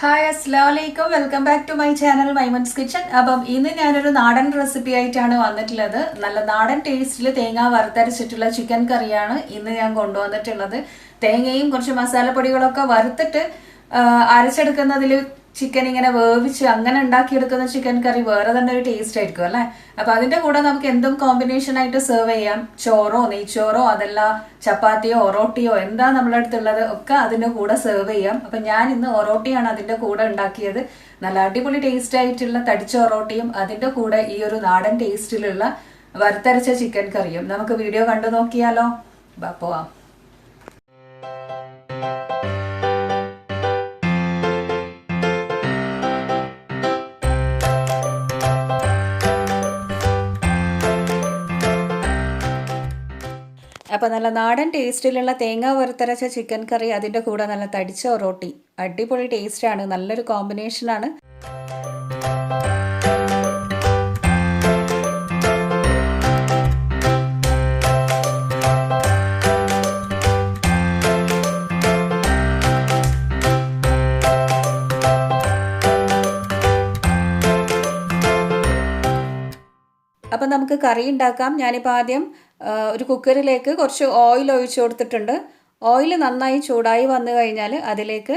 Hi അസ്സലാമലൈക്കും welcome back to my channel Maimoon's kitchen. അപ്പം ഇന്ന് ഞാനൊരു നാടൻ റെസിപ്പി ആയിട്ടാണ് വന്നിട്ടുള്ളത്. നല്ല നാടൻ ടേസ്റ്റിൽ തേങ്ങ വറുത്തരച്ചിട്ടുള്ള ചിക്കൻ കറിയാണ് ഇന്ന് ഞാൻ കൊണ്ടുവന്നിട്ടുള്ളത്. തേങ്ങയും കുറച്ച് മസാലപ്പൊടികളൊക്കെ വറുത്തിട്ട് അരച്ചെടുക്കുന്നതിൽ ചിക്കൻ ഇങ്ങനെ വേവിച്ച് അങ്ങനെ ഉണ്ടാക്കിയെടുക്കുന്ന ചിക്കൻ കറി വേറെ തന്നെ ഒരു ടേസ്റ്റ് ആയിരിക്കും അല്ലെ. അപ്പൊ അതിന്റെ കൂടെ നമുക്ക് എന്തും കോമ്പിനേഷൻ ആയിട്ട് സെർവ് ചെയ്യാം. ചോറോ നെയ്ച്ചോറോ അതല്ല ചപ്പാത്തിയോ ഒറോട്ടിയോ എന്താ നമ്മളെ അടുത്തുള്ളത് ഒക്കെ അതിന്റെ കൂടെ സെർവ് ചെയ്യാം. അപ്പൊ ഞാൻ ഇന്ന് ഒറോട്ടിയാണ് അതിന്റെ കൂടെ ഉണ്ടാക്കിയത്. നല്ല അടിപൊളി ടേസ്റ്റ് ആയിട്ടുള്ള തടിച്ച ഒറോട്ടിയും അതിന്റെ കൂടെ ഈ ഒരു നാടൻ ടേസ്റ്റിലുള്ള വറുത്തരച്ച ചിക്കൻ കറിയും. നമുക്ക് വീഡിയോ കണ്ടു നോക്കിയാലോ. പോവാം. അപ്പോൾ നല്ല നാടൻ ടേസ്റ്റിലുള്ള തേങ്ങ വറുത്തരച്ച ചിക്കൻ കറി, അതിൻ്റെ കൂടെ നല്ല തടിച്ച ഒറോട്ടി, അടിപൊളി ടേസ്റ്റാണ്, നല്ലൊരു കോമ്പിനേഷനാണ്. അപ്പം നമുക്ക് കറി ഉണ്ടാക്കാം. ഞാനിപ്പോൾ ആദ്യം ഒരു കുക്കറിലേക്ക് കുറച്ച് ഓയിൽ ഒഴിച്ചു കൊടുത്തിട്ടുണ്ട്. ഓയിൽ നന്നായി ചൂടായി വന്നു കഴിഞ്ഞാൽ അതിലേക്ക്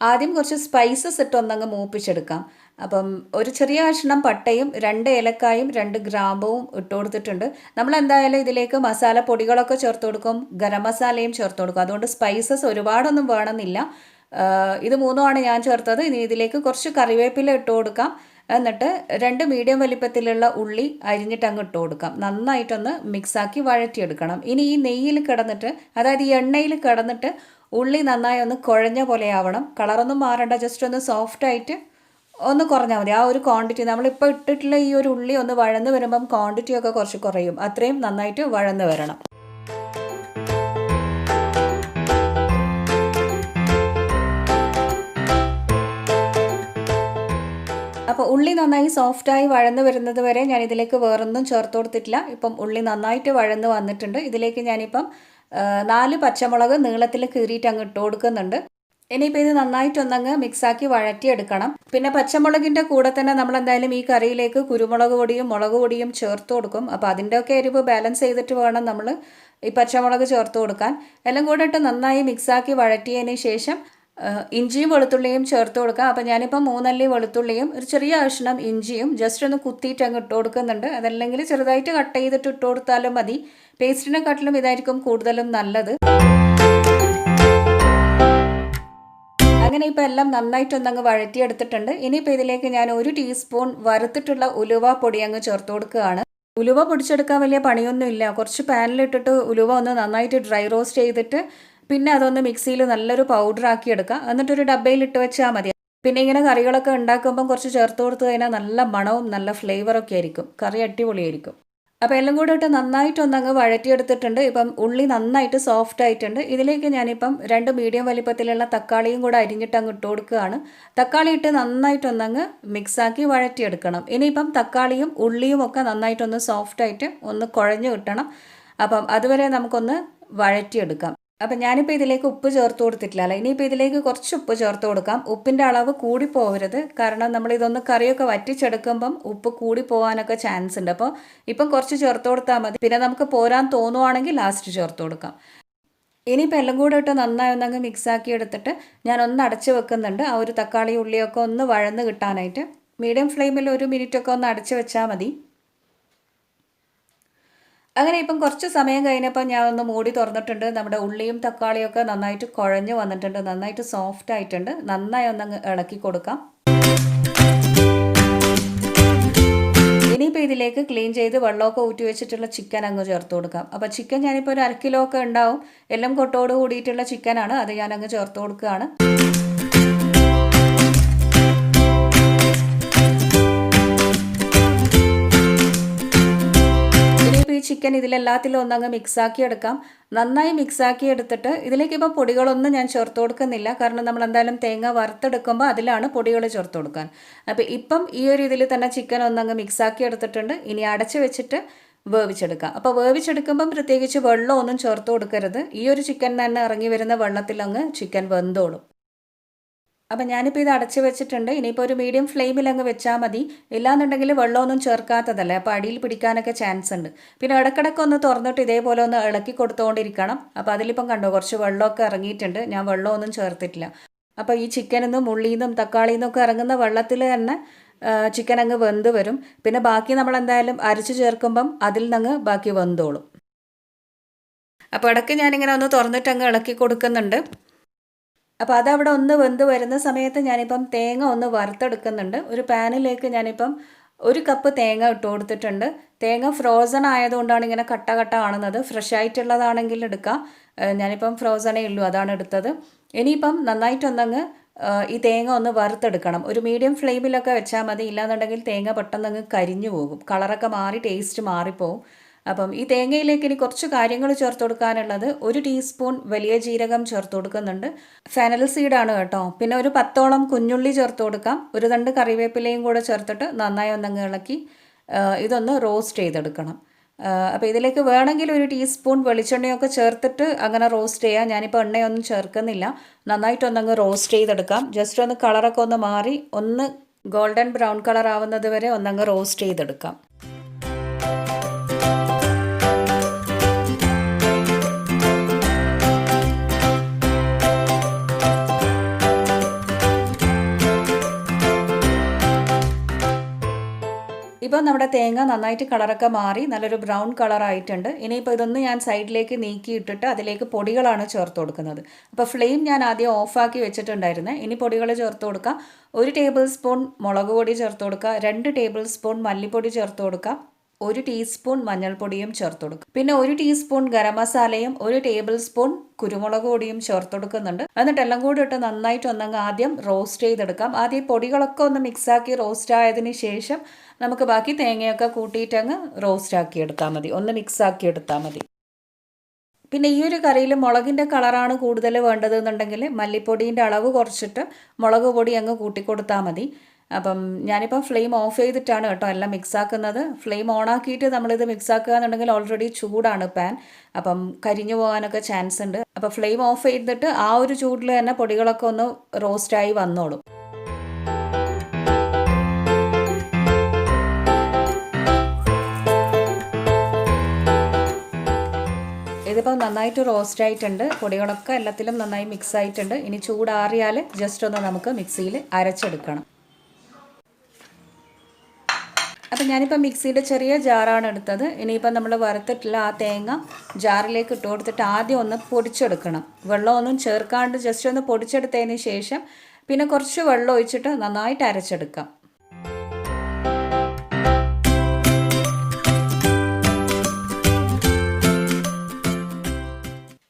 ആദ്യം കുറച്ച് സ്പൈസസ് ഇട്ട് ഒന്നങ്ങ് മൂപ്പിച്ചെടുക്കാം. അപ്പം ഒരു ചെറിയ കഷ്ണം പട്ടയും 2 ഏലക്കായും 2 ഗ്രാമ്പവും ഇട്ട് കൊടുത്തിട്ടുണ്ട്. നമ്മൾ എന്തായാലും ഇതിലേക്ക് മസാല പൊടികളൊക്കെ ചേർത്ത് കൊടുക്കും, ഗരം മസാലയും ചേർത്ത് കൊടുക്കും. അതുകൊണ്ട് സ്പൈസസ് ഒരുപാടൊന്നും വേണമെന്നില്ല. ഇത് 3ഉമാണ് ഞാൻ ചേർത്തത്. ഇനി ഇതിലേക്ക് കുറച്ച് കറിവേപ്പില ഇട്ട് കൊടുക്കാം. എന്നിട്ട് 2 മീഡിയം വലിപ്പത്തിലുള്ള ഉള്ളി അരിഞ്ഞിട്ട് അങ്ങ് ഇട്ട് കൊടുക്കാം. നന്നായിട്ടൊന്ന് മിക്സാക്കി വഴറ്റിയെടുക്കണം. ഇനി ഈ നെയ്യിൽ കിടന്നിട്ട്, അതായത് ഈ എണ്ണയിൽ കിടന്നിട്ട് ഉള്ളി നന്നായി ഒന്ന് കുഴഞ്ഞ പോലെ ആവണം. കളറൊന്നും മാറണ്ട, ജസ്റ്റ് ഒന്ന് സോഫ്റ്റായിട്ട് ഒന്ന് കുറഞ്ഞാൽ മതി. ആ ഒരു ക്വാണ്ടിറ്റി നമ്മളിപ്പോൾ ഇട്ടിട്ടുള്ള ഈ ഒരു ഉള്ളി ഒന്ന് വഴന്ന് വരുമ്പം ക്വാണ്ടിറ്റിയൊക്കെ കുറച്ച് കുറയും. അത്രയും നന്നായിട്ട് വഴന്ന് വരണം. അപ്പോൾ ഉള്ളി നന്നായി സോഫ്റ്റായി വഴന്ന് വരുന്നത് വരെ ഞാൻ ഇതിലേക്ക് വേറൊന്നും ചേർത്ത് കൊടുത്തിട്ടില്ല. ഇപ്പം ഉള്ളി നന്നായിട്ട് വഴന്ന് വന്നിട്ടുണ്ട്. ഇതിലേക്ക് ഞാനിപ്പം 4 പച്ചമുളക് നീളത്തിൽ കീറിയിട്ട് അങ്ങ് ഇട്ട് കൊടുക്കുന്നുണ്ട്. ഇനിയിപ്പോൾ ഇത് നന്നായിട്ടൊന്നങ്ങ് മിക്സാക്കി വഴറ്റിയെടുക്കണം. പിന്നെ പച്ചമുളകിൻ്റെ കൂടെ തന്നെ നമ്മൾ എന്തായാലും ഈ കറിയിലേക്ക് കുരുമുളക് പൊടിയും മുളക് പൊടിയും ചേർത്ത് കൊടുക്കും. അപ്പോൾ അതിൻ്റെയൊക്കെ എരിവ് ബാലൻസ് ചെയ്തിട്ട് വേണം നമ്മൾ ഈ പച്ചമുളക് ചേർത്ത് കൊടുക്കാൻ. എല്ലാം കൂടെ ഇട്ട് നന്നായി മിക്സാക്കി വഴറ്റിയതിന് ശേഷം ഇഞ്ചിയും വെളുത്തുള്ളിയും ചേർത്ത് കൊടുക്കാം. അപ്പോൾ ഞാനിപ്പോൾ 3 അല്ലി വെളുത്തുള്ളിയും ഒരു ചെറിയ കഷ്ണം ഇഞ്ചിയും ജസ്റ്റ് ഒന്ന് കുത്തിയിട്ട് അങ്ങ് ഇട്ട് കൊടുക്കുന്നുണ്ട്. അതല്ലെങ്കിൽ ചെറുതായിട്ട് കട്ട് ചെയ്തിട്ട് ഇട്ട് കൊടുത്താലും മതി. പേസ്റ്റിനെക്കാട്ടിലും ഇതായിരിക്കും കൂടുതലും നല്ലത്. അങ്ങനെ ഇപ്പോൾ എല്ലാം നന്നായിട്ടൊന്നങ്ങ് വഴറ്റിയെടുത്തിട്ടുണ്ട്. ഇനിയിപ്പോൾ ഇതിലേക്ക് ഞാൻ 1 ടീസ്പൂൺ വറുത്തിട്ടുള്ള ഉലുവ പൊടി അങ്ങ് ചേർത്ത് കൊടുക്കുകയാണ്. ഉലുവ പൊടിച്ചെടുക്കാൻ വലിയ പണിയൊന്നുമില്ല. കുറച്ച് പാനിലിട്ടിട്ട് ഉലുവ ഒന്ന് നന്നായിട്ട് ഡ്രൈ റോസ്റ്റ് ചെയ്തിട്ട് പിന്നെ അതൊന്ന് മിക്സിയിൽ നല്ലൊരു പൗഡർ ആക്കി എടുക്കുക. എന്നിട്ടൊരു ഡബ്ബയിൽ ഇട്ട് വെച്ചാൽ മതി. പിന്നെ ഇങ്ങനെ കറികളൊക്കെ ഉണ്ടാക്കുമ്പം കുറച്ച് ചേർത്ത് കൊടുത്തു കഴിഞ്ഞാൽ നല്ല മണവും നല്ല ഫ്ലേവറൊക്കെ ആയിരിക്കും. കറി അടിപൊളിയായിരിക്കും. അപ്പോൾ എല്ലാം കൂടെ ഇട്ട് നന്നായിട്ടൊന്നങ്ങ് വഴറ്റിയെടുത്തിട്ടുണ്ട്. ഇപ്പം ഉള്ളി നന്നായിട്ട് സോഫ്റ്റ് ആയിട്ടുണ്ട്. ഇതിലേക്ക് ഞാനിപ്പം 2 മീഡിയം വലിപ്പത്തിലുള്ള തക്കാളിയും കൂടെ അരിഞ്ഞിട്ട് അങ്ങ് ഇട്ട് കൊടുക്കുകയാണ്. തക്കാളി ഇട്ട് നന്നായിട്ടൊന്നങ്ങ് മിക്സാക്കി വഴറ്റിയെടുക്കണം. ഇനിയിപ്പം തക്കാളിയും ഉള്ളിയും ഒക്കെ നന്നായിട്ടൊന്ന് സോഫ്റ്റായിട്ട് ഒന്ന് കുഴഞ്ഞ് കിട്ടണം. അപ്പം അതുവരെ നമുക്കൊന്ന് വഴറ്റിയെടുക്കാം. അപ്പം ഞാനിപ്പോൾ ഇതിലേക്ക് ഉപ്പ് ചേർത്ത് കൊടുത്തിട്ടില്ല. ഇനിയിപ്പോൾ ഇതിലേക്ക് കുറച്ച് ഉപ്പ് ചേർത്ത് കൊടുക്കാം. ഉപ്പിൻ്റെ അളവ് കൂടി പോകരുത്. കാരണം നമ്മളിതൊന്ന് കറിയൊക്കെ വറ്റിച്ചെടുക്കുമ്പം ഉപ്പ് കൂടി പോകാനൊക്കെ ചാൻസ് ഉണ്ട്. അപ്പോൾ ഇപ്പം കുറച്ച് ചേർത്ത് കൊടുത്താൽ മതി. പിന്നെ നമുക്ക് പോരാൻ തോന്നുവാണെങ്കിൽ ലാസ്റ്റ് ചേർത്ത് കൊടുക്കാം. ഇനിയിപ്പോൾ എല്ലാം കൂടെ ഇട്ട് നന്നായി ഒന്നങ്ങ് മിക്സാക്കി എടുത്തിട്ട് ഞാനൊന്ന് അടച്ച് വെക്കുന്നുണ്ട്. ആ ഒരു തക്കാളി ഉള്ളിയൊക്കെ ഒന്ന് വഴന്ന് കിട്ടാനായിട്ട്. മീഡിയം ഫ്ലെയിമിൽ 1 മിനിറ്റൊക്കെ ഒന്ന് അടച്ച് വെച്ചാൽ മതി. അങ്ങനെ ഇപ്പം കുറച്ച് സമയം കഴിഞ്ഞപ്പോൾ ഞാൻ ഒന്ന് മൂടി തുറന്നിട്ടുണ്ട്. നമ്മുടെ ഉള്ളിയും തക്കാളിയും ഒക്കെ നന്നായിട്ട് കുഴഞ്ഞ് വന്നിട്ടുണ്ട്. നന്നായിട്ട് സോഫ്റ്റ് ആയിട്ടുണ്ട്. നന്നായി ഒന്നങ്ങ് ഇളക്കി കൊടുക്കാം. ഇനിയിപ്പോൾ ഇതിലേക്ക് ക്ലീൻ ചെയ്ത് വെള്ളമൊക്കെ ഊറ്റി വെച്ചിട്ടുള്ള ചിക്കൻ അങ്ങ് ചേർത്ത് കൊടുക്കാം. അപ്പോൾ ചിക്കൻ ഞാനിപ്പോൾ ഒരു 1/2 കിലോ ഒക്കെ ഉണ്ടാവും. എല്ലാം കൊട്ടോട് കൂടിയിട്ടുള്ള ചിക്കനാണ്. അത് ഞാൻ അങ്ങ് ചേർത്ത് കൊടുക്കുകയാണ്. ഈ ചിക്കൻ ഇതിലെല്ലാത്തിലും ഒന്നങ്ങ് മിക്സാക്കി എടുക്കാം. നന്നായി മിക്സാക്കി എടുത്തിട്ട് ഇതിലേക്ക് ഇപ്പോൾ പൊടികളൊന്നും ഞാൻ ചേർത്ത് കൊടുക്കുന്നില്ല. കാരണം നമ്മൾ എന്തായാലും തേങ്ങ വറുത്തെടുക്കുമ്പോൾ അതിലാണ് പൊടികൾ ചേർത്ത് കൊടുക്കാൻ. അപ്പോൾ ഇപ്പം ഈ ഒരു ഇതിൽ തന്നെ ചിക്കൻ ഒന്നങ്ങ് മിക്സാക്കി എടുത്തിട്ടുണ്ട്. ഇനി അടച്ച് വെച്ചിട്ട് വേവിച്ചെടുക്കാം. അപ്പോൾ വേവിച്ചെടുക്കുമ്പം പ്രത്യേകിച്ച് വെള്ളമൊന്നും ചേർത്ത് കൊടുക്കരുത്. ഈ ഒരു ചിക്കൻ തന്നെ ഇറങ്ങി വരുന്ന വെള്ളത്തിൽ അങ്ങ് ചിക്കൻ വെന്തോളും. അപ്പം ഞാനിപ്പോൾ ഇത് അടച്ച് വെച്ചിട്ടുണ്ട്. ഇനിയിപ്പോൾ ഒരു മീഡിയം ഫ്ലെയിമിൽ അങ്ങ് വെച്ചാൽ മതി. ഇല്ലാന്നുണ്ടെങ്കിൽ വെള്ളമൊന്നും ചേർക്കാത്തതല്ലേ, അപ്പോൾ അടിയിൽ പിടിക്കാനൊക്കെ ചാൻസ് ഉണ്ട്. പിന്നെ ഇടയ്ക്കിടയ്ക്ക് ഒന്ന് തുറന്നിട്ട് ഇതേപോലെ ഒന്ന് ഇളക്കി കൊടുത്തുകൊണ്ടിരിക്കണം. അപ്പോൾ അതിലിപ്പം കണ്ടോ കുറച്ച് വെള്ളമൊക്കെ ഇറങ്ങിയിട്ടുണ്ട്. ഞാൻ വെള്ളമൊന്നും ചേർത്തിട്ടില്ല. അപ്പോൾ ഈ ചിക്കനിൽ നിന്നും ഉള്ളിയിൽ നിന്നും തക്കാളിയിൽ നിന്നൊക്കെ ഇറങ്ങുന്ന വെള്ളത്തിൽ തന്നെ ചിക്കൻ അങ്ങ് വെന്ത് വരും. പിന്നെ ബാക്കി നമ്മൾ എന്തായാലും അരച്ച് ചേർക്കുമ്പം അതിൽ നിന്നങ്ങ് ബാക്കി വെന്തോളും. അപ്പോൾ ഇടയ്ക്ക് ഞാനിങ്ങനെ ഒന്ന് തുറന്നിട്ട് അങ്ങ് ഇളക്കി കൊടുക്കുന്നുണ്ട്. അപ്പോൾ അതവിടെ ഒന്ന് വെന്ത് വരുന്ന സമയത്ത് ഞാനിപ്പം തേങ്ങ ഒന്ന് വറുത്തെടുക്കുന്നുണ്ട്. ഒരു പാനിലേക്ക് ഞാനിപ്പം 1 കപ്പ് തേങ്ങ ഇട്ട് കൊടുത്തിട്ടുണ്ട്. തേങ്ങ ഫ്രോസൺ ആയതുകൊണ്ടാണ് ഇങ്ങനെ കട്ട കട്ട കാണുന്നത്. ഫ്രഷ് ആയിട്ടുള്ളതാണെങ്കിൽ എടുക്കാം. ഞാനിപ്പം ഫ്രോസണേ ഉള്ളൂ, അതാണ് എടുത്തത്. ഇനിയിപ്പം നന്നായിട്ടൊന്നങ്ങ് ഈ തേങ്ങ ഒന്ന് വറുത്തെടുക്കണം. ഒരു മീഡിയം ഫ്ലെയിമിലൊക്കെ വെച്ചാൽ മതി. ഇല്ലാന്നുണ്ടെങ്കിൽ തേങ്ങ പെട്ടെന്നങ്ങ് കരിഞ്ഞു പോകും, കളറൊക്കെ മാറി ടേസ്റ്റ് മാറിപ്പോവും. അപ്പം ഈ തേങ്ങയിലേക്ക് ഇനി കുറച്ച് കാര്യങ്ങൾ ചേർത്ത് കൊടുക്കാനുള്ളത്. 1 ടീസ്പൂൺ വലിയ ജീരകം ചേർത്ത് കൊടുക്കുന്നുണ്ട്. ഫെനൽ സീഡാണ് കേട്ടോ. പിന്നെ ഒരു 10ഓളം കുഞ്ഞുള്ളി ചേർത്ത് കൊടുക്കാം. ഒരു തണ്ട് കറിവേപ്പിലയും കൂടെ ചേർത്തിട്ട് നന്നായി ഒന്നങ്ങ് ഇളക്കി ഇതൊന്ന് റോസ്റ്റ് ചെയ്തെടുക്കണം. അപ്പോൾ ഇതിലേക്ക് വേണമെങ്കിൽ 1 ടീസ്പൂൺ വെളിച്ചെണ്ണയൊക്കെ ചേർത്തിട്ട് അങ്ങനെ റോസ്റ്റ് ചെയ്യാം. ഞാനിപ്പോൾ എണ്ണയൊന്നും ചേർക്കുന്നില്ല. നന്നായിട്ടൊന്നങ്ങ് റോസ്റ്റ് ചെയ്തെടുക്കാം. ജസ്റ്റ് ഒന്ന് കളറൊക്കെ ഒന്ന് മാറി ഒന്ന് ഗോൾഡൻ ബ്രൗൺ കളർ ആവുന്നത് വരെ ഒന്നങ്ങ് റോസ്റ്റ് ചെയ്തെടുക്കാം. ഇപ്പോൾ നമ്മുടെ തേങ്ങ നന്നായിട്ട് കളറൊക്കെ മാറി നല്ലൊരു ബ്രൗൺ കളറായിട്ടുണ്ട്. ഇനിയിപ്പോൾ ഇതൊന്ന് ഞാൻ സൈഡിലേക്ക് നീക്കിയിട്ടിട്ട് അതിലേക്ക് പൊടികളാണ് ചേർത്ത് കൊടുക്കുന്നത്. അപ്പോൾ ഫ്ലെയിം ഞാൻ ആദ്യം ഓഫാക്കി വെച്ചിട്ടുണ്ടായിരുന്നേ. ഇനി പൊടികൾ ചേർത്ത് കൊടുക്കാം. 1 ടേബിൾ സ്പൂൺ മുളക് പൊടി ചേർത്ത് കൊടുക്കുക. 2 ടേബിൾ സ്പൂൺ മല്ലിപ്പൊടി ചേർത്ത് കൊടുക്കുക. 1 ടീസ്പൂൺ മഞ്ഞൾപ്പൊടിയും ചേർത്ത് കൊടുക്കും. പിന്നെ 1 ടീസ്പൂൺ ഗരം മസാലയും 1 ടേബിൾ സ്പൂൺ കുരുമുളക് പൊടിയും ചേർത്ത് കൊടുക്കുന്നുണ്ട്. എന്നിട്ട് എല്ലാം കൂടി ഇട്ട് നന്നായിട്ട് ഒന്നങ്ങ് ആദ്യം റോസ്റ്റ് ചെയ്തെടുക്കാം. ആദ്യം പൊടികളൊക്കെ ഒന്ന് മിക്സാക്കി റോസ്റ്റ് ആയതിന് ശേഷം നമുക്ക് ബാക്കി തേങ്ങയൊക്കെ കൂട്ടിയിട്ട് അങ്ങ് റോസ്റ്റ് ആക്കി എടുത്താൽ മതി, ഒന്ന് മിക്സാക്കി എടുത്താൽ മതി. പിന്നെ ഈ ഒരു കറിയിൽ മുളകിൻ്റെ കളറാണ് കൂടുതൽ വേണ്ടതെന്നുണ്ടെങ്കിൽ മല്ലിപ്പൊടീൻ്റെ അളവ് കുറച്ചിട്ട് മുളക് പൊടി അങ്ങ് കൂട്ടിക്കൊടുത്താൽ മതി. അപ്പം ഞാനിപ്പം ഫ്ലെയിം ഓഫ് ചെയ്തിട്ടാണ് കേട്ടോ എല്ലാം മിക്സാക്കുന്നത്. ഫ്ലെയിം ഓണാക്കിയിട്ട് നമ്മളിത് മിക്സാക്കുക എന്നുണ്ടെങ്കിൽ ഓൾറെഡി ചൂടാണ് പാൻ, അപ്പം കരിഞ്ഞു പോകാനൊക്കെ ചാൻസ് ഉണ്ട്. അപ്പോൾ ഫ്ലെയിം ഓഫ് ചെയ്തിട്ട് ആ ഒരു ചൂടിൽ തന്നെ പൊടികളൊക്കെ ഒന്ന് റോസ്റ്റായി വന്നോളും. ഇതിപ്പോൾ നന്നായിട്ട് റോസ്റ്റ് ആയിട്ടുണ്ട്. പൊടികളൊക്കെ എല്ലാത്തിലും നന്നായി മിക്സ് ആയിട്ടുണ്ട്. ഇനി ചൂടാറിയാൽ ജസ്റ്റ് ഒന്ന് നമുക്ക് മിക്സിയിൽ അരച്ചെടുക്കണം. അപ്പം ഞാനിപ്പോൾ മിക്സിയുടെ ചെറിയ ജാറാണ് എടുത്തത്. ഇനിയിപ്പോൾ നമ്മൾ വറുത്തിട്ടുള്ള ആ തേങ്ങ ജാറിലേക്ക് ഇട്ട് കൊടുത്തിട്ട് ആദ്യം ഒന്ന് പൊടിച്ചെടുക്കണം. വെള്ളമൊന്നും ചേർക്കാണ്ട് ജസ്റ്റ് ഒന്ന് പൊടിച്ചെടുത്തതിന് ശേഷം പിന്നെ കുറച്ച് വെള്ളം ഒഴിച്ചിട്ട് നന്നായിട്ട് അരച്ചെടുക്കാം.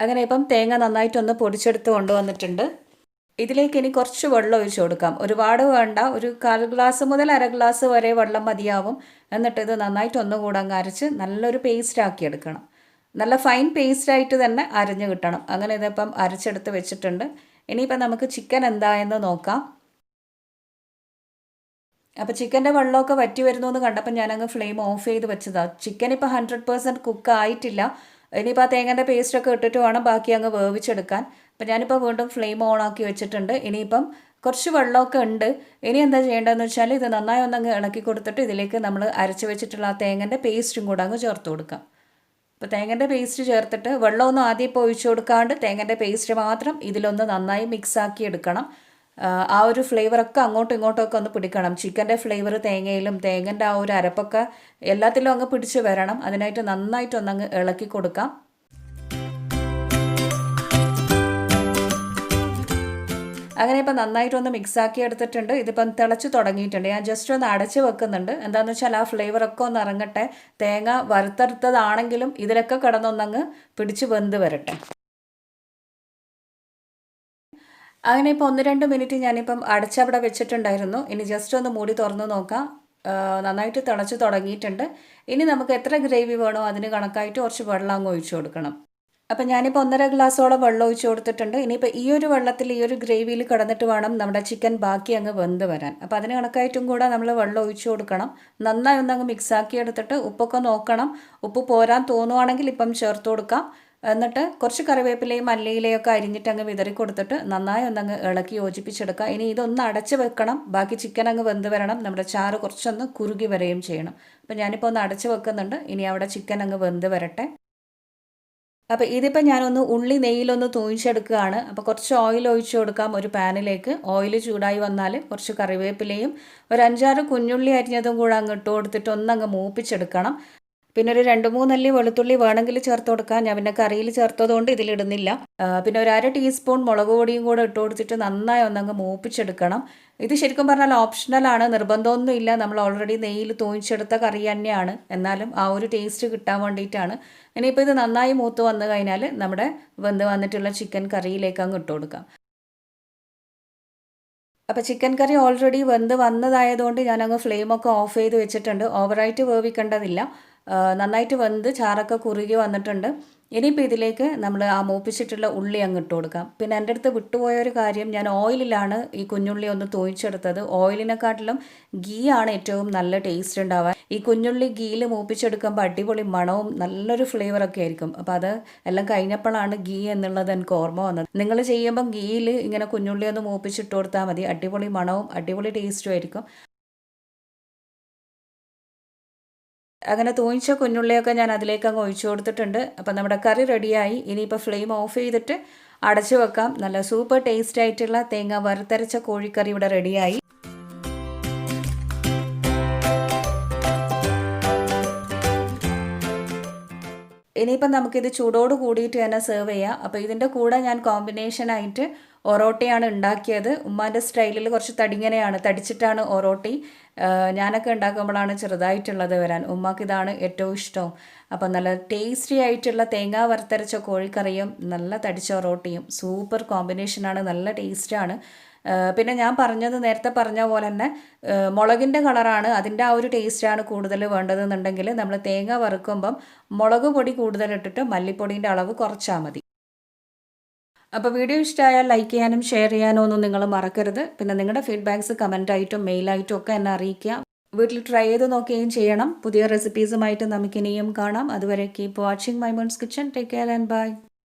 അങ്ങനെ ഇപ്പം തേങ്ങ നന്നായിട്ടൊന്ന് പൊടിച്ചെടുത്ത് കൊണ്ടുവന്നിട്ടുണ്ട്. ഇതിലേക്ക് ഇനി കുറച്ച് വെള്ളം ഒഴിച്ചു കൊടുക്കാം. ഒരുപാട് വേണ്ട, ഒരു 1/4 ഗ്ലാസ് മുതൽ 1/2 ഗ്ലാസ് വരെ വെള്ളം മതിയാവും. എന്നിട്ട് ഇത് നന്നായിട്ട് ഒന്നുകൂടെ അങ്ങ് അരച്ച് നല്ലൊരു പേസ്റ്റ് ആക്കി എടുക്കണം. നല്ല ഫൈൻ പേസ്റ്റായിട്ട് തന്നെ അരഞ്ഞു കിട്ടണം. അങ്ങനെ ഇതിപ്പം അരച്ചെടുത്ത് വെച്ചിട്ടുണ്ട്. ഇനിയിപ്പം നമുക്ക് ചിക്കൻ എന്തായെന്ന് നോക്കാം. അപ്പോൾ ചിക്കൻ്റെ വെള്ളമൊക്കെ വറ്റി വരുന്നു എന്ന് കണ്ടപ്പോൾ ഞാനങ്ങ് ഫ്ലെയിം ഓഫ് ചെയ്ത് വെച്ചതാണ്. ചിക്കൻ ഇപ്പോൾ 100% കുക്ക് ആയിട്ടില്ല. ഇനിയിപ്പോൾ ആ തേങ്ങൻ്റെ പേസ്റ്റൊക്കെ ഇട്ടിട്ട് വേണം ബാക്കി അങ്ങ് വേവിച്ചെടുക്കാൻ. അപ്പോൾ ഞാനിപ്പോൾ വീണ്ടും ഫ്ലെയിം ഓൺ ആക്കി വെച്ചിട്ടുണ്ട്. ഇനിയിപ്പം കുറച്ച് വെള്ളമൊക്കെ ഉണ്ട്. ഇനി എന്താ ചെയ്യേണ്ടതെന്ന് വെച്ചാൽ ഇത് നന്നായി ഒന്നങ്ങ് ഇളക്കി കൊടുത്തിട്ട് ഇതിലേക്ക് നമ്മൾ അരച്ച് വെച്ചിട്ടുള്ള ആ തേങ്ങൻ്റെ പേസ്റ്റും കൂടെ അങ്ങ് ചേർത്ത് കൊടുക്കാം. അപ്പോൾ തേങ്ങൻ്റെ പേസ്റ്റ് ചേർത്തിട്ട് വെള്ളമൊന്നും ആദ്യം ഇപ്പോൾ ഒഴിച്ചു കൊടുക്കാണ്ട് തേങ്ങൻ്റെ പേസ്റ്റ് മാത്രം ഇതിലൊന്ന് നന്നായി മിക്സാക്കി എടുക്കണം. ആ ഒരു ഫ്ലേവറൊക്കെ അങ്ങോട്ടും ഇങ്ങോട്ടുമൊക്കെ ഒന്ന് പിടിക്കണം. ചിക്കൻ്റെ ഫ്ലേവർ തേങ്ങയിലും തേങ്ങൻ്റെ ആ ഒരു അരപ്പൊക്കെ എല്ലാത്തിലും അങ്ങ് പിടിച്ച് വരണം. അതിനായിട്ട് നന്നായിട്ടൊന്നങ്ങ് ഇളക്കി കൊടുക്കാം. അങ്ങനെ ഇപ്പം നന്നായിട്ടൊന്ന് മിക്സാക്കി എടുത്തിട്ടുണ്ട്. ഇതിപ്പം തിളച്ച് തുടങ്ങിയിട്ടുണ്ട്. ഞാൻ ജസ്റ്റ് ഒന്ന് അടച്ച് വെക്കുന്നുണ്ട്. എന്താണെന്ന് വെച്ചാൽ ആ ഫ്ലേവറൊക്കെ ഒന്ന് ഇറങ്ങട്ടെ. തേങ്ങ വറുത്തെടുത്തതാണെങ്കിലും ഇതിലൊക്കെ കിടന്നൊന്നങ്ങ് പിടിച്ച് വെന്ത് വരട്ടെ. അങ്ങനെ ഇപ്പോൾ 1-2 മിനിറ്റ് ഞാനിപ്പം അടച്ചവിടെ വെച്ചിട്ടുണ്ടായിരുന്നു. ഇനി ജസ്റ്റ് ഒന്ന് മൂടി തുറന്ന് നോക്കാം. നന്നായിട്ട് തിളച്ച് തുടങ്ങിയിട്ടുണ്ട്. ഇനി നമുക്ക് എത്ര ഗ്രേവി വേണോ അതിന് കണക്കായിട്ട് കുറച്ച് വെള്ളം അങ്ങ് ഒഴിച്ചു കൊടുക്കണം. അപ്പം ഞാനിപ്പോൾ 1.5 ഗ്ലാസോളം വെള്ളം ഒഴിച്ച് കൊടുത്തിട്ടുണ്ട്. ഇനിയിപ്പോൾ ഈ ഒരു വെള്ളത്തിൽ ഈ ഒരു ഗ്രേവിയിൽ കിടന്നിട്ട് വേണം നമ്മുടെ ചിക്കൻ ബാക്കി അങ്ങ് വെന്ത് വരാൻ. അപ്പോൾ അതിന് കണക്കായിട്ടും കൂടെ നമ്മൾ വെള്ളം ഒഴിച്ച് കൊടുക്കണം. നന്നായി ഒന്നങ്ങ് മിക്സാക്കി എടുത്തിട്ട് ഉപ്പൊക്കെ നോക്കണം. ഉപ്പ് പോരാൻ തോന്നുവാണെങ്കിൽ ഇപ്പം ചേർത്ത് കൊടുക്കാം. എന്നിട്ട് കുറച്ച് കറിവേപ്പിലയും മല്ലിയിലയും ഒക്കെ അരിഞ്ഞിട്ട് അങ്ങ് വിതറി കൊടുത്തിട്ട് നന്നായി ഒന്നങ്ങ് ഇളക്കി യോജിപ്പിച്ചെടുക്കുക. ഇനി ഇതൊന്ന് അടച്ച് വെക്കണം. ബാക്കി ചിക്കൻ അങ്ങ് വെന്ത് വരണം. നമ്മുടെ ചാറ് കുറച്ചൊന്ന് കുറുകി വരികയും ചെയ്യണം. അപ്പോൾ ഞാനിപ്പോൾ ഒന്ന് അടച്ച് വെക്കുന്നുണ്ട്. ഇനി അവിടെ ചിക്കൻ അങ്ങ് വെന്ത് വരട്ടെ. അപ്പോൾ ഇതിപ്പോൾ ഞാനൊന്ന് ഉള്ളി നെയ്യിലൊന്ന് തൂയിച്ചെടുക്കുകയാണ്. അപ്പോൾ കുറച്ച് ഓയിൽ ഒഴിച്ച് കൊടുക്കാം ഒരു പാനിലേക്ക്. ഓയിൽ ചൂടായി വന്നാൽ കുറച്ച് കറിവേപ്പിലയും ഒരു 5-6 കുഞ്ഞുള്ളി അരിഞ്ഞതും കൂടെ അങ്ങ് ഇട്ട് കൊടുത്തിട്ട് ഒന്നങ്ങ് മൂപ്പിച്ചെടുക്കണം. പിന്നെ ഒരു 2-3 അല്ലി വെളുത്തുള്ളി വേണമെങ്കിൽ ചേർത്ത് കൊടുക്കാം. ഞാൻ പിന്നെ കറിയിൽ ചേർത്തതുകൊണ്ട് ഇതിലിടുന്നില്ല. പിന്നെ ഒരു 1/2 ടീസ്പൂൺ മുളക് പൊടിയും കൂടെ ഇട്ട് കൊടുത്തിട്ട് നന്നായി ഒന്നങ്ങ് മൂപ്പിച്ചെടുക്കണം. ഇത് ശരിക്കും പറഞ്ഞാൽ ഓപ്ഷണലാണ്, നിർബന്ധമൊന്നുമില്ല. നമ്മൾ ഓൾറെഡി നെയ്യിൽ തൂയിച്ചെടുത്ത കറി തന്നെയാണ്. എന്നാലും ആ ഒരു ടേസ്റ്റ് കിട്ടാൻ വേണ്ടിയിട്ടാണ്. ഇനിയിപ്പോൾ ഇത് നന്നായി മൂത്ത് വന്നു കഴിഞ്ഞാൽ നമ്മുടെ വെന്ത് വന്നിട്ടുള്ള ചിക്കൻ കറിയിലേക്ക് അങ്ങ് ഇട്ട് കൊടുക്കാം. അപ്പോൾ ചിക്കൻ കറി ഓൾറെഡി വെന്ത് വന്നതായതുകൊണ്ട് ഞാനങ്ങ് ഫ്ലെയിമൊക്കെ ഓഫ് ചെയ്ത് വെച്ചിട്ടുണ്ട്. ഓവറായിട്ട് വേവിക്കേണ്ടതില്ല. നന്നായിട്ട് വെന്ത് ചാറൊക്കെ കുറുകി വന്നിട്ടുണ്ട്. ഇനിയിപ്പോൾ ഇതിലേക്ക് നമ്മൾ ആ മൂപ്പിച്ചിട്ടുള്ള ഉള്ളി അങ്ങ് ഇട്ട് കൊടുക്കാം. പിന്നെ എൻ്റെ അടുത്ത് വിട്ടുപോയൊരു കാര്യം, ഞാൻ ഓയിലിലാണ് ഈ കുഞ്ഞുള്ളി ഒന്ന് തൂയിച്ചെടുത്തത്. ഓയിലിനെക്കാട്ടിലും ഗീ ആണ് ഏറ്റവും നല്ല ടേസ്റ്റ് ഉണ്ടാവാൻ. ഈ കുഞ്ഞുള്ളി ഗീയിൽ മൂപ്പിച്ചെടുക്കുമ്പോൾ അടിപൊളി മണവും നല്ലൊരു ഫ്ലേവറൊക്കെ ആയിരിക്കും. അപ്പോൾ അത് എല്ലാം കഴിഞ്ഞപ്പോഴാണ് ഗീ എന്നുള്ളത് എനിക്ക് ഓർമ്മ വന്നത്. നിങ്ങൾ ചെയ്യുമ്പം ഗീയിൽ ഇങ്ങനെ കുഞ്ഞുള്ളി ഒന്ന് മൂപ്പിച്ചിട്ട് കൊടുത്താൽ മതി. അടിപൊളി മണവും അടിപൊളി ടേസ്റ്റും ആയിരിക്കും. അങ്ങനെ തൂയിച്ച കുഞ്ഞുള്ളിയൊക്കെ ഞാൻ അതിലേക്ക് അങ്ങ് ഒഴിച്ചു കൊടുത്തിട്ടുണ്ട്. അപ്പം നമ്മുടെ കറി റെഡിയായി. ഇനിയിപ്പോൾ ഫ്ലെയിം ഓഫ് ചെയ്തിട്ട് അടച്ചു വെക്കാം. നല്ല സൂപ്പർ ടേസ്റ്റ് ആയിട്ടുള്ള തേങ്ങ വറുത്തരച്ച കോഴിക്കറി ഇവിടെ റെഡിയായി. ഇനിയിപ്പം നമുക്കിത് ചൂടോട് കൂടിയിട്ട് തന്നെ സെർവ് ചെയ്യാം. അപ്പോൾ ഇതിൻ്റെ കൂടെ ഞാൻ കോമ്പിനേഷനായിട്ട് ഒറോട്ടിയാണ് ഉണ്ടാക്കിയത്. ഉമ്മാൻ്റെ സ്റ്റൈലിൽ കുറച്ച് തടിച്ചിട്ടാണ് ഒറോട്ടി. ഞാനൊക്കെ ഉണ്ടാക്കുമ്പോഴാണ് ചെറുതായിട്ടുള്ളത് വരാൻ. ഉമ്മാക്ക് ഇതാണ് ഏറ്റവും ഇഷ്ടം. അപ്പം നല്ല ടേസ്റ്റി ആയിട്ടുള്ള തേങ്ങ വറുത്തരച്ച കോഴിക്കറിയും നല്ല തടിച്ച ഒറോട്ടിയും സൂപ്പർ കോമ്പിനേഷനാണ്. നല്ല ടേസ്റ്റാണ്. പിന്നെ ഞാൻ നേരത്തെ പറഞ്ഞ പോലെ തന്നെ മുളകിൻ്റെ കളറാണ്, അതിൻ്റെ ആ ഒരു ടേസ്റ്റാണ് കൂടുതൽ വേണ്ടതെന്നുണ്ടെങ്കിൽ നമ്മൾ തേങ്ങ വറുക്കുമ്പം മുളക് പൊടി കൂടുതലിട്ടിട്ട് മല്ലിപ്പൊടീൻ്റെ അളവ് കുറച്ചാൽ മതി. അപ്പോൾ വീഡിയോ ഇഷ്ടമായാൽ ലൈക്ക് ചെയ്യാനും ഷെയർ ചെയ്യാനും ഒന്നും നിങ്ങൾ മറക്കരുത്. പിന്നെ നിങ്ങളുടെ ഫീഡ്ബാക്ക്സ് കമൻറ്റായിട്ടും മെയിലായിട്ടും ഒക്കെ എന്നെ അറിയിക്കുക. വീട്ടിൽ ട്രൈ ചെയ്ത് നോക്കുകയും ചെയ്യണം. പുതിയ റെസിപ്പീസുമായിട്ട് നമുക്കിനിയും കാണാം. അതുവരെ keep watching Maimoon's kitchen. Take care and by.